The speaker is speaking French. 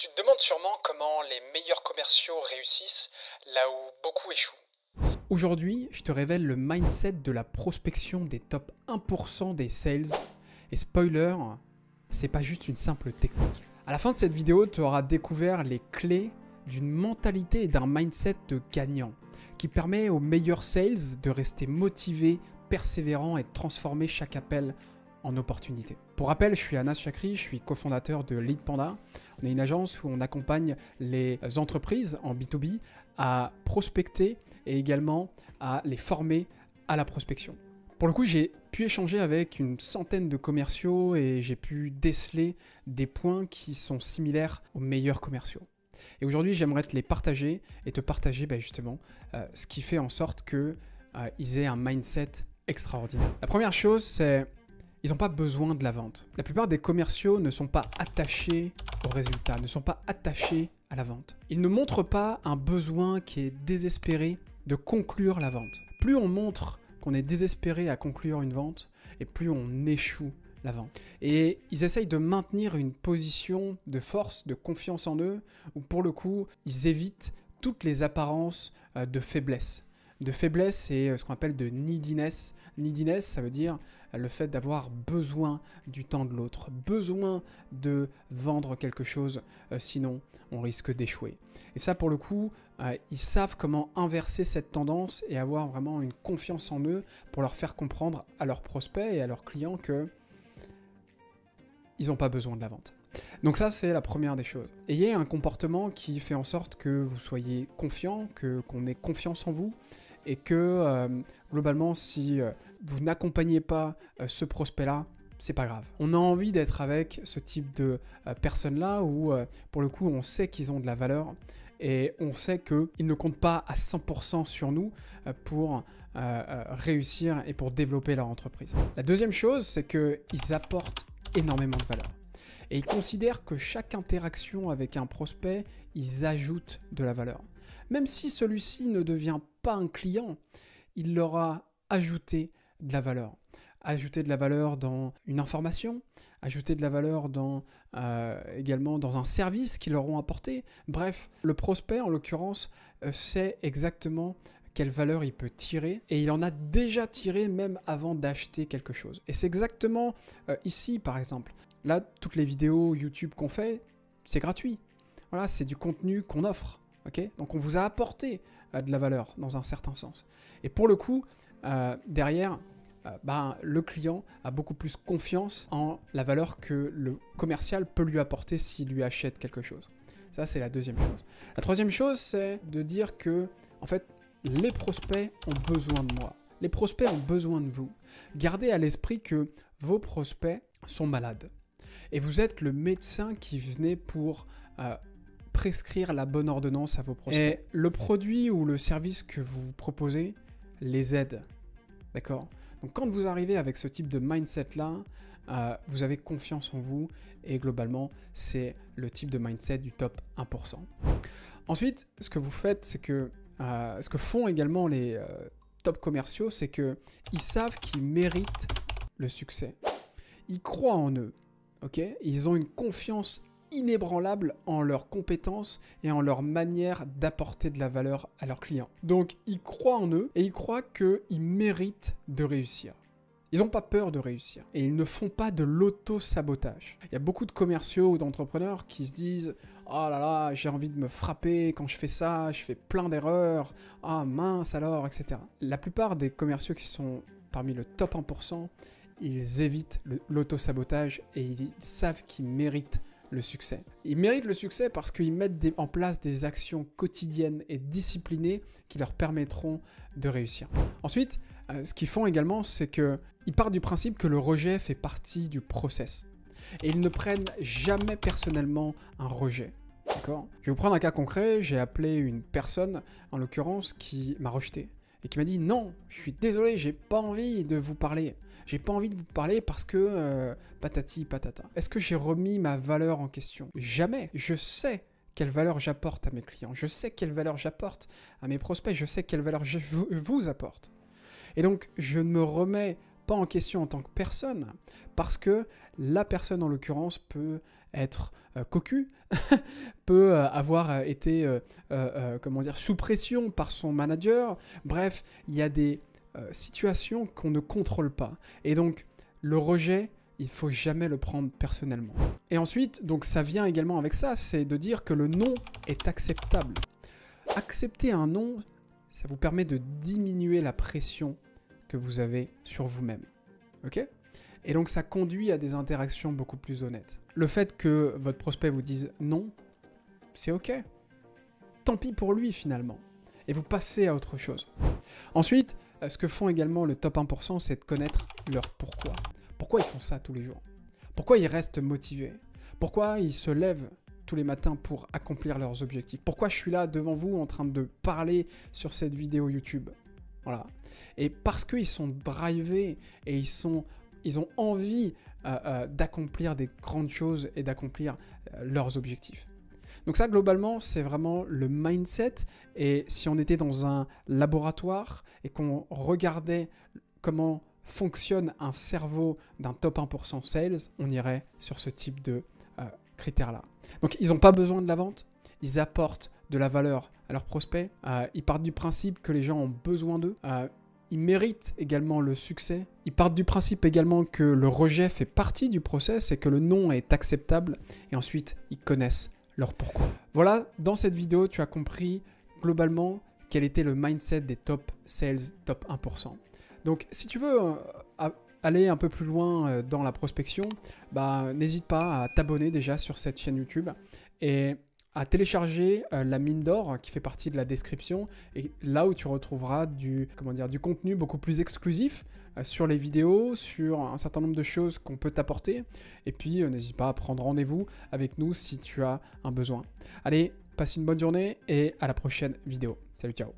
Tu te demandes sûrement comment les meilleurs commerciaux réussissent là où beaucoup échouent. Aujourd'hui, je te révèle le mindset de la prospection des top 1% des sales. Et spoiler, c'est pas juste une simple technique. À la fin de cette vidéo, tu auras découvert les clés d'une mentalité et d'un mindset de gagnant qui permet aux meilleurs sales de rester motivés, persévérants et de transformer chaque appel en opportunité. Pour rappel, je suis Anas Chakri, je suis cofondateur de Lead Panda. On est une agence où on accompagne les entreprises en B2B à prospecter et également à les former à la prospection. Pour le coup, j'ai pu échanger avec une centaine de commerciaux et j'ai pu déceler des points qui sont similaires aux meilleurs commerciaux. Et aujourd'hui, j'aimerais te les partager et te partager justement ce qui fait en sorte qu'ils aient un mindset extraordinaire. La première chose, c'est ils n'ont pas besoin de la vente. La plupart des commerciaux ne sont pas attachés au résultat, ne sont pas attachés à la vente. Ils ne montrent pas un besoin qui est désespéré de conclure la vente. Plus on montre qu'on est désespéré à conclure une vente, et plus on échoue la vente. Et ils essayent de maintenir une position de force, de confiance en eux, où pour le coup, ils évitent toutes les apparences de faiblesse. De faiblesse et ce qu'on appelle de neediness. Neediness, ça veut dire le fait d'avoir besoin du temps de l'autre, besoin de vendre quelque chose, sinon on risque d'échouer. Et ça, pour le coup, ils savent comment inverser cette tendance et avoir vraiment une confiance en eux pour leur faire comprendre à leurs prospects et à leurs clients que ils n'ont pas besoin de la vente. Donc ça, c'est la première des choses. Ayez un comportement qui fait en sorte que vous soyez confiant, qu'on ait confiance en vous, et que globalement, si vous n'accompagnez pas ce prospect-là, c'est pas grave. On a envie d'être avec ce type de personnes-là où, pour le coup, on sait qu'ils ont de la valeur et on sait qu'ils ne comptent pas à 100% sur nous pour réussir et pour développer leur entreprise. La deuxième chose, c'est qu'ils apportent énormément de valeur. Et ils considèrent que chaque interaction avec un prospect, ils ajoutent de la valeur. Même si celui-ci ne devient pas un client, il leur a ajouté de la valeur. Ajouter de la valeur dans une information, ajouter de la valeur également dans un service qu'ils leur ont apporté. Bref, le prospect, en l'occurrence, sait exactement quelle valeur il peut tirer, et il en a déjà tiré même avant d'acheter quelque chose. Et c'est exactement ici, par exemple. Là, toutes les vidéos YouTube qu'on fait, c'est gratuit. Voilà, c'est du contenu qu'on offre. Okay, donc on vous a apporté de la valeur dans un certain sens. Et pour le coup, derrière, le client a beaucoup plus confiance en la valeur que le commercial peut lui apporter s'il lui achète quelque chose. Ça, c'est la deuxième chose. La troisième chose, c'est de dire que, en fait, les prospects ont besoin de moi. Les prospects ont besoin de vous. Gardez à l'esprit que vos prospects sont malades. Et vous êtes le médecin qui venait pour prescrire la bonne ordonnance à vos prospects. Et le produit ou le service que vous proposez les aide. D'accord ? Donc quand vous arrivez avec ce type de mindset-là, vous avez confiance en vous et globalement, c'est le type de mindset du top 1%. Ensuite, ce que vous faites, c'est que ce que font également les top commerciaux, c'est qu'ils savent qu'ils méritent le succès. Ils croient en eux. Okay ? Ils ont une confiance inébranlable en leurs compétences et en leur manière d'apporter de la valeur à leurs clients. Donc, ils croient en eux et ils croient qu'ils méritent de réussir. Ils n'ont pas peur de réussir et ils ne font pas de l'auto-sabotage. Il y a beaucoup de commerciaux ou d'entrepreneurs qui se disent « Oh là là, j'ai envie de me frapper quand je fais ça, je fais plein d'erreurs, ah mince alors, etc. » La plupart des commerciaux qui sont parmi le top 1%, ils évitent l'auto-sabotage et ils savent qu'ils méritent le succès. Ils méritent le succès parce qu'ils mettent en place des actions quotidiennes et disciplinées qui leur permettront de réussir. Ensuite, ce qu'ils font également, c'est qu'ils partent du principe que le rejet fait partie du process. Et ils ne prennent jamais personnellement un rejet. D'accord ? Je vais vous prendre un cas concret. J'ai appelé une personne, en l'occurrence, qui m'a rejeté. Et qui m'a dit « Non, je suis désolé, j'ai pas envie de vous parler. J'ai pas envie de vous parler parce que patati patata. » Est-ce que j'ai remis ma valeur en question ? Jamais. Je sais quelle valeur j'apporte à mes clients. Je sais quelle valeur j'apporte à mes prospects. Je sais quelle valeur je vous apporte. Et donc, je ne me remets pas en question en tant que personne parce que la personne, en l'occurrence, peut être cocu, peut avoir été sous pression par son manager. Bref, il y a des situations qu'on ne contrôle pas. Et donc, le rejet, il ne faut jamais le prendre personnellement. Et ensuite, donc ça vient également avec ça, c'est de dire que le non est acceptable. Accepter un non, ça vous permet de diminuer la pression que vous avez sur vous-même. Ok ? Et donc ça conduit à des interactions beaucoup plus honnêtes. Le fait que votre prospect vous dise non, c'est ok. Tant pis pour lui finalement. Et vous passez à autre chose. Ensuite, ce que font également le top 1%, c'est de connaître leur pourquoi. Pourquoi ils font ça tous les jours? Pourquoi ils restent motivés? Pourquoi ils se lèvent tous les matins pour accomplir leurs objectifs? Pourquoi je suis là devant vous en train de parler sur cette vidéo YouTube? Voilà. Et parce qu'ils sont drivés et ils ont envie d'accomplir des grandes choses et d'accomplir leurs objectifs. Donc ça, globalement, c'est vraiment le mindset. Et si on était dans un laboratoire et qu'on regardait comment fonctionne un cerveau d'un top 1% sales, on irait sur ce type de critères-là. Donc, ils n'ont pas besoin de la vente. Ils apportent de la valeur à leurs prospects. Ils partent du principe que les gens ont besoin d'eux. Ils méritent également le succès. Ils partent du principe également que le rejet fait partie du process et que le non est acceptable. Et ensuite, ils connaissent leur pourquoi. Voilà, dans cette vidéo, tu as compris globalement quel était le mindset des top sales, top 1%. Donc, si tu veux aller un peu plus loin dans la prospection, n'hésite pas à t'abonner déjà sur cette chaîne YouTube et à télécharger la mine d'or qui fait partie de la description, et là où tu retrouveras du contenu beaucoup plus exclusif sur les vidéos, sur un certain nombre de choses qu'on peut t'apporter. Et puis, n'hésite pas à prendre rendez-vous avec nous si tu as un besoin. Allez, passe une bonne journée et à la prochaine vidéo. Salut, ciao.